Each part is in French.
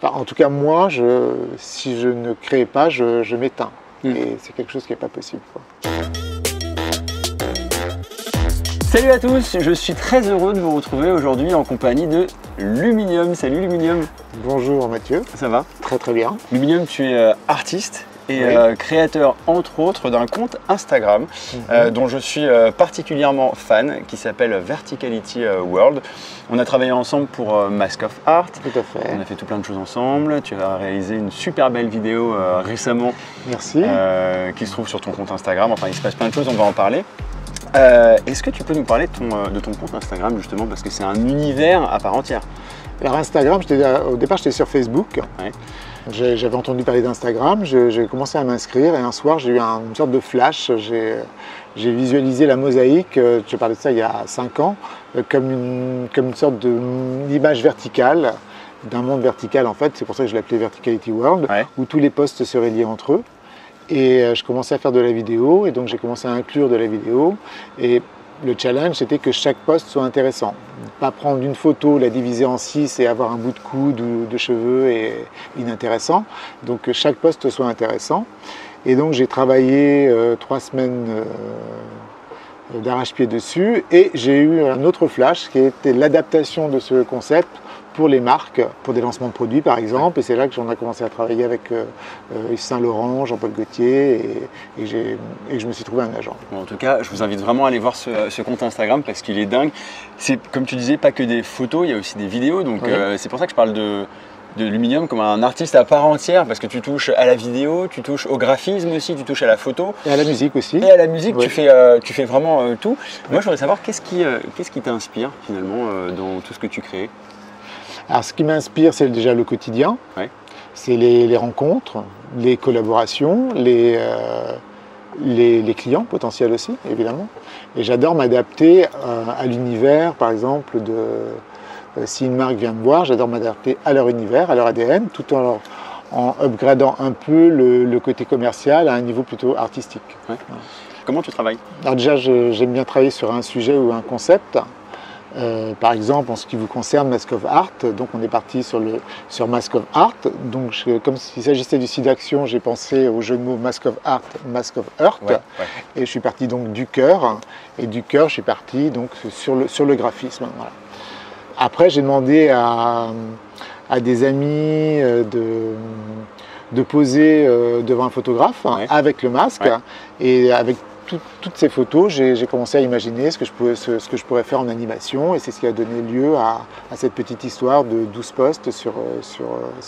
Enfin, en tout cas, moi, si je ne crée pas, je m'éteins. Et c'est quelque chose qui n'est pas possible, quoi. Salut à tous, je suis très heureux de vous retrouver aujourd'hui en compagnie de Luminium. Salut Luminium. Bonjour Mathieu. Ça va? Très très bien. Luminium, tu es artiste et créateur entre autres d'un compte Instagram dont je suis particulièrement fan, qui s'appelle Verticality World. On a travaillé ensemble pour Mask of Art. Tout à fait. On a fait tout plein de choses ensemble. Tu as réalisé une super belle vidéo récemment. Merci. Qui se trouve sur ton compte Instagram. Enfin, il se passe plein de choses, on va en parler. Est-ce que tu peux nous parler de ton compte Instagram justement, parce que c'est un univers à part entière? Alors Instagram, au départ j'étais sur Facebook. Ouais. J'avais entendu parler d'Instagram, j'ai commencé à m'inscrire et un soir j'ai eu une sorte de flash. J'ai visualisé la mosaïque, je parlais de ça il y a 5 ans, comme une sorte d'image verticale, d'un monde vertical en fait. C'est pour ça que je l'appelais Verticality World, où tous les posts seraient liés entre eux. Et je commençais à faire de la vidéo, et donc j'ai commencé à inclure de la vidéo. Et le challenge, c'était que chaque post soit intéressant. Pas prendre une photo, la diviser en 6 et avoir un bout de coude ou de cheveux et inintéressant. Donc que chaque post soit intéressant. Et donc j'ai travaillé 3 semaines d'arrache-pied dessus, et j'ai eu un autre flash qui était l'adaptation de ce concept pour les marques, pour des lancements de produits par exemple. Et c'est là que j'en ai commencé à travailler avec Yves Saint Laurent, Jean-Paul Gaultier, et je me suis trouvé un agent. Bon, en tout cas, je vous invite vraiment à aller voir ce compte Instagram parce qu'il est dingue. C'est, comme tu disais, pas que des photos, il y a aussi des vidéos. Donc c'est pour ça que je parle de Luminium comme un artiste à part entière, parce que tu touches à la vidéo, tu touches au graphisme aussi, tu touches à la photo. Et à la musique aussi. Et à la musique, tu fais vraiment tout. Moi, je voudrais savoir qu'est-ce qui t'inspire finalement dans tout ce que tu crées? Alors ce qui m'inspire, c'est déjà le quotidien. C'est les rencontres, les collaborations, les clients potentiels aussi, évidemment. Et j'adore m'adapter à l'univers, par exemple, si une marque vient me voir, j'adore m'adapter à leur univers, à leur ADN, tout en upgradant un peu le côté commercial à un niveau plutôt artistique. Comment tu travailles? Alors déjà, j'aime bien travailler sur un sujet ou un concept. Par exemple, en ce qui vous concerne, Mask of Art, donc on est parti sur Mask of Art. Donc comme s'il s'agissait du site d'action, j'ai pensé au jeu de mots Mask of Art, Mask of Earth. Et je suis parti donc du cœur, et du cœur je suis parti donc sur le graphisme. Voilà. Après, j'ai demandé à des amis de poser devant un photographe avec le masque, et avec toutes ces photos, j'ai commencé à imaginer ce que je pourrais faire en animation, et c'est ce qui a donné lieu à cette petite histoire de 12 posts sur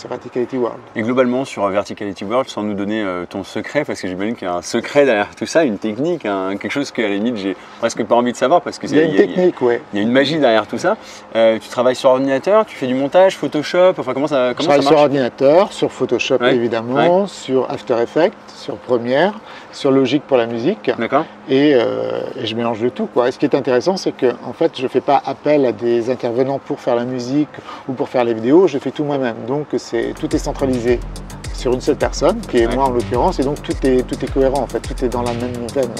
Verticality World. Et globalement, sur Verticality World, sans nous donner ton secret, parce que j'imagine qu'il y a un secret derrière tout ça, une technique, quelque chose qu'à la limite, j'ai presque pas envie de savoir, parce que il y a une technique, il y a une magie derrière tout ça. Tu travailles sur ordinateur, tu fais du montage, Photoshop, enfin comment ça marche? Je travaille sur ordinateur, sur Photoshop évidemment, sur After Effects, sur Premiere, sur Logic pour la musique. Et je mélange le tout, quoi. Et ce qui est intéressant, c'est que en fait, je ne fais pas appel à des intervenants pour faire la musique ou pour faire les vidéos, je fais tout moi-même. Donc tout est centralisé sur une seule personne, qui est moi en l'occurrence, et donc tout est cohérent, en fait, tout est dans la même veine.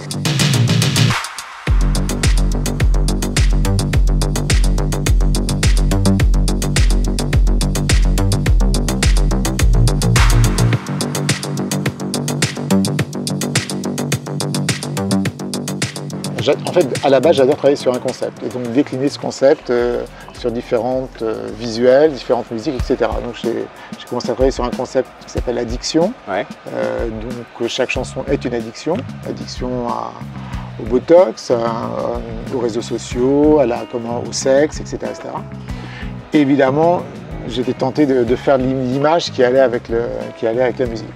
En fait, à la base, j'adore travailler sur un concept, et donc décliner ce concept sur différentes visuels, différentes musiques, etc. Donc j'ai commencé à travailler sur un concept qui s'appelle Addiction. Donc chaque chanson est une addiction, au Botox, aux réseaux sociaux, au sexe, etc., etc. Et évidemment, j'étais tenté de faire l'image qui allait avec la musique.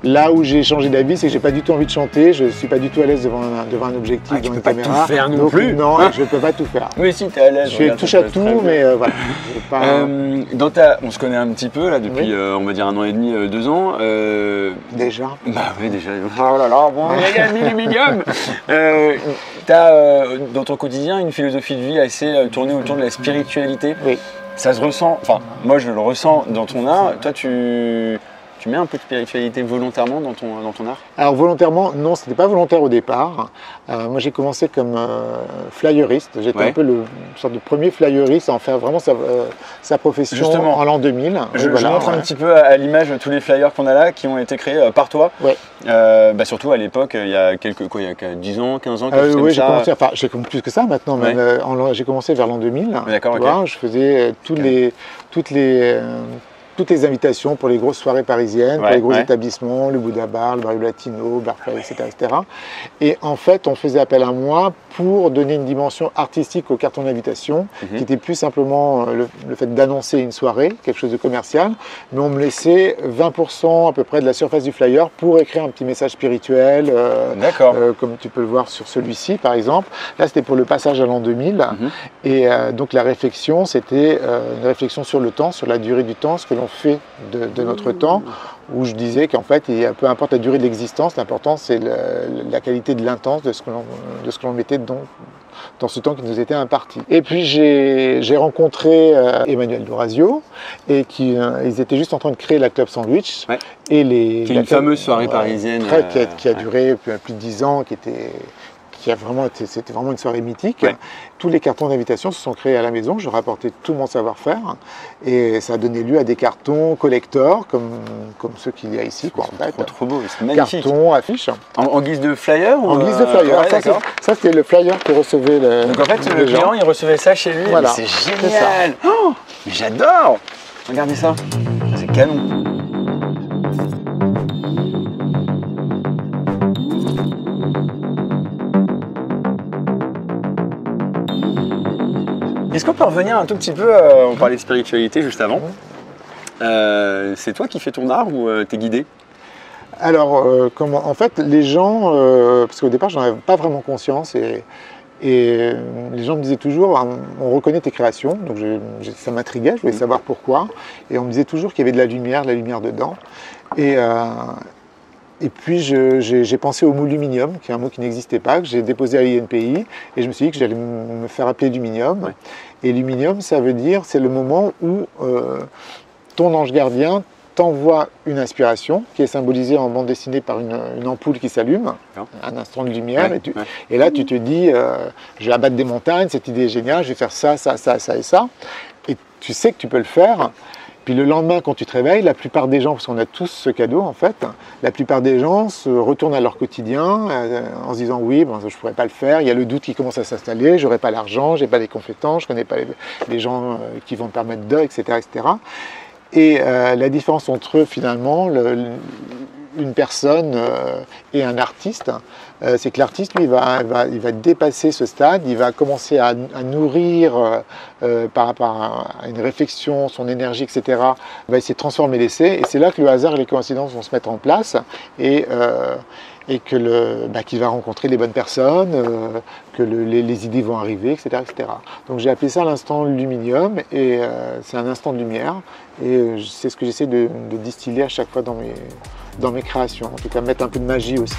Là où j'ai changé d'avis, c'est que j'ai pas du tout envie de chanter, je suis pas du tout à l'aise devant un objectif, devant une caméra. Tu peux pas tout faire non plus. Non, je peux pas tout faire. Oui, si, tu es à l'aise. Je touche à tout, mais voilà. On se connaît un petit peu là depuis, on va dire 1 an et demi, 2 ans. Déjà. Bah oui, déjà. Oh là là, bon, Luminium. Tu as dans ton quotidien une philosophie de vie assez tournée autour de la spiritualité. Oui. Ça se ressent, enfin, moi je le ressens dans ton art. Toi, Tu mets un peu de spiritualité volontairement dans ton art? Alors volontairement, non, ce n'était pas volontaire au départ. Moi j'ai commencé comme flyeriste. J'étais un peu une sorte de premier flyeriste à en faire vraiment sa profession. Justement, en l'an 2000. Je montre un petit peu à l'image tous les flyers qu'on a là qui ont été créés par toi. Ouais. Surtout à l'époque, il y a il y a 10 ans, 15 ans, oui, j'ai commencé, enfin j'ai plus que ça maintenant, ouais. J'ai commencé vers l'an 2000. D'accord, ok. Je faisais toutes les invitations pour les grosses soirées parisiennes, pour les gros établissements, le Bouddha Bar, le Barrio Latino, Barfly, etc. Et en fait, on faisait appel à moi pour donner une dimension artistique au carton d'invitation, qui était plus simplement le fait d'annoncer une soirée, quelque chose de commercial, mais on me laissait 20% à peu près de la surface du flyer pour écrire un petit message spirituel, comme tu peux le voir sur celui-ci par exemple. Là, c'était pour le passage à l'an 2000, et donc la réflexion, c'était une réflexion sur le temps, sur la durée du temps, ce que l'on fait de notre temps, où je disais qu'en fait, peu importe la durée de l'existence, l'important c'est la qualité de l'intense de ce que l'on mettait dans ce temps qui nous était imparti. Et puis j'ai rencontré Emmanuel Dorazio, et ils étaient juste en train de créer la Club Sandwich. Ouais. Et qui est une fameuse soirée parisienne. Qui a duré plus de 10 ans, c'était vraiment une soirée mythique. Ouais. Tous les cartons d'invitation se sont créés à la maison, je rapportais tout mon savoir-faire et ça a donné lieu à des cartons collector comme ceux qu'il y a ici. C'est trop beau, c'est magnifique. Cartons, affiches. En guise de flyer En guise de flyer, ouais, ça c'était le flyer que recevait Donc en fait le client il recevait ça chez lui, voilà. C'est génial. Oh, mais j'adore. Regardez ça, c'est canon. Est-ce qu'on peut revenir un tout petit peu, on parlait de spiritualité juste avant, c'est toi qui fais ton art ou t'es guidé? Alors, en fait, les gens, parce qu'au départ, j'en avais pas vraiment conscience, et les gens me disaient toujours, on reconnaît tes créations, donc ça m'intriguait, je voulais savoir pourquoi, et on me disait toujours qu'il y avait de la lumière dedans, et puis j'ai pensé au mot luminium, qui est un mot qui n'existait pas, que j'ai déposé à l'INPI, et je me suis dit que j'allais me faire appeler luminium. Ouais. Et luminium, ça veut dire, c'est le moment où ton ange gardien t'envoie une inspiration, qui est symbolisée en bande dessinée par une ampoule qui s'allume, un instant de lumière, et là tu te dis, je vais abattre des montagnes, cette idée est géniale, je vais faire ça, ça, ça, ça et ça, et tu sais que tu peux le faire. Puis le lendemain, quand tu te réveilles, la plupart des gens, parce qu'on a tous ce cadeau en fait, la plupart des gens se retournent à leur quotidien en se disant oui, je ne pourrais pas le faire, il y a le doute qui commence à s'installer, je n'aurai pas l'argent, je n'ai pas les compétences, je ne connais pas les gens qui vont me permettre de, etc. etc. Et la différence entre finalement une personne et un artiste, c'est que l'artiste, lui, il va dépasser ce stade, il va commencer à nourrir par rapport à une réflexion, son énergie, etc. Il va essayer de transformer l'essai, et c'est là que le hasard et les coïncidences vont se mettre en place, et qu'il va rencontrer les bonnes personnes, que les idées vont arriver, etc. etc. Donc j'ai appelé ça l'instant luminium, et c'est un instant de lumière, et c'est ce que j'essaie de distiller à chaque fois dans mes créations, en tout cas mettre un peu de magie aussi.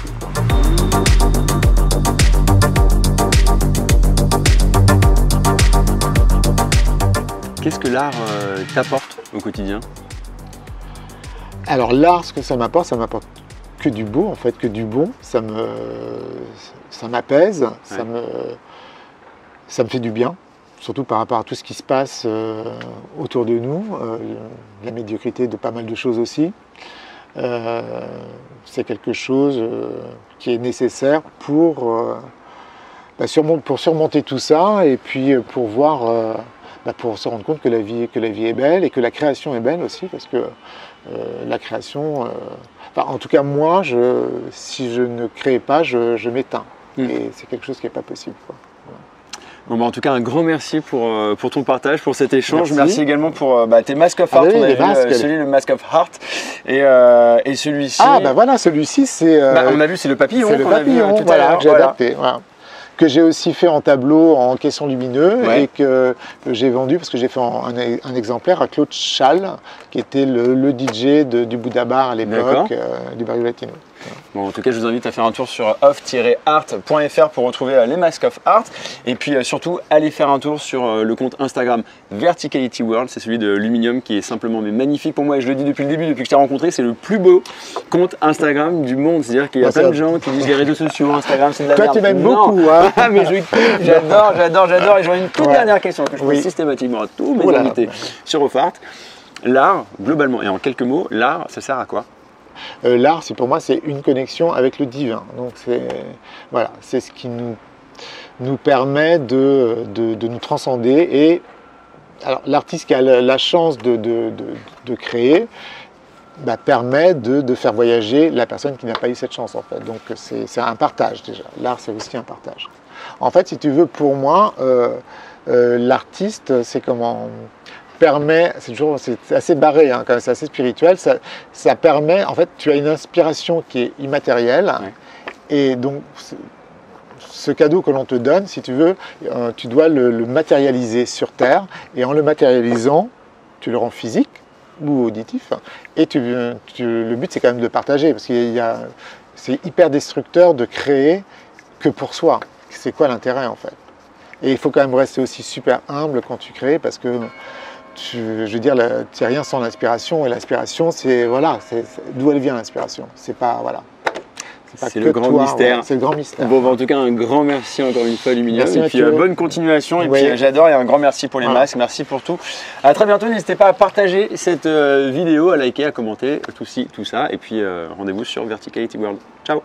Qu'est-ce que l'art t'apporte au quotidien? Alors l'art, ce que ça m'apporte que du beau, en fait, que du bon. Ça m'apaise, ça me fait du bien, surtout par rapport à tout ce qui se passe autour de nous, la médiocrité de pas mal de choses aussi. C'est quelque chose qui est nécessaire pour surmonter tout ça, et puis pour voir, pour se rendre compte que la vie est belle, et que la création est belle aussi, parce que la création, en tout cas moi, si je ne crée pas, je m'éteins, et c'est quelque chose qui n'est pas possible, quoi. Bon, en tout cas, un grand merci pour ton partage, pour cet échange. Merci également pour tes Mask of Art. On a vu le Mask of Art et celui-ci. Ah, voilà, celui-ci, c'est. On a vu, c'est le papillon. C'est le papillon, voilà, que j'ai adapté. Voilà. Que j'ai aussi fait en tableau en caisson lumineux, et que j'ai vendu parce que j'ai fait un exemplaire à Claude Chal, qui était le DJ du Bouddha Bar à l'époque, du Barrio Latino. Bon, en tout cas, je vous invite à faire un tour sur off-art.fr pour retrouver les Mask of Art. Et puis surtout, allez faire un tour sur le compte Instagram Verticality World. C'est celui de Luminium qui est simplement mais magnifique pour moi. Et je le dis depuis le début, depuis que je t'ai rencontré, c'est le plus beau compte Instagram du monde. C'est-à-dire qu'il y a plein de gens qui disent les réseaux sociaux, Instagram, c'est de la merde. Toi, tu m'aimes beaucoup. Hein. Mais je kiffe, j'adore. Et j'aurais une toute dernière question que je pose systématiquement à tous mes invités sur Off Art. L'art, globalement, et en quelques mots, l'art, ça sert à quoi? L'art, pour moi, c'est une connexion avec le divin. Donc voilà, c'est ce qui nous permet de nous transcender. Et alors, l'artiste qui a la chance de créer permet de faire voyager la personne qui n'a pas eu cette chance, en fait. Donc c'est un partage déjà. L'art, c'est aussi un partage. En fait, si tu veux, pour moi, l'artiste, c'est comment permet, c'est assez barré, hein, c'est assez spirituel, ça permet, en fait, tu as une inspiration qui est immatérielle, et donc ce cadeau que l'on te donne, si tu veux, tu dois le matérialiser sur Terre, et en le matérialisant, tu le rends physique ou auditif, et le but c'est quand même de le partager, parce que c'est hyper destructeur de créer que pour soi. C'est quoi l'intérêt en fait? Et il faut quand même rester aussi super humble quand tu crées, parce que je veux dire, tu n'es rien sans l'inspiration, et l'inspiration, c'est voilà, d'où elle vient l'inspiration. C'est pas voilà. C'est le grand mystère. Ouais, c'est le grand mystère. Bon, en tout cas, un grand merci encore une fois, Luminium. Merci, et puis bonne continuation. Et puis j'adore, et un grand merci pour les masques. Merci pour tout. À très bientôt. N'hésitez pas à partager cette vidéo, à liker, à commenter, tout ça. Et puis rendez-vous sur Verticality World. Ciao.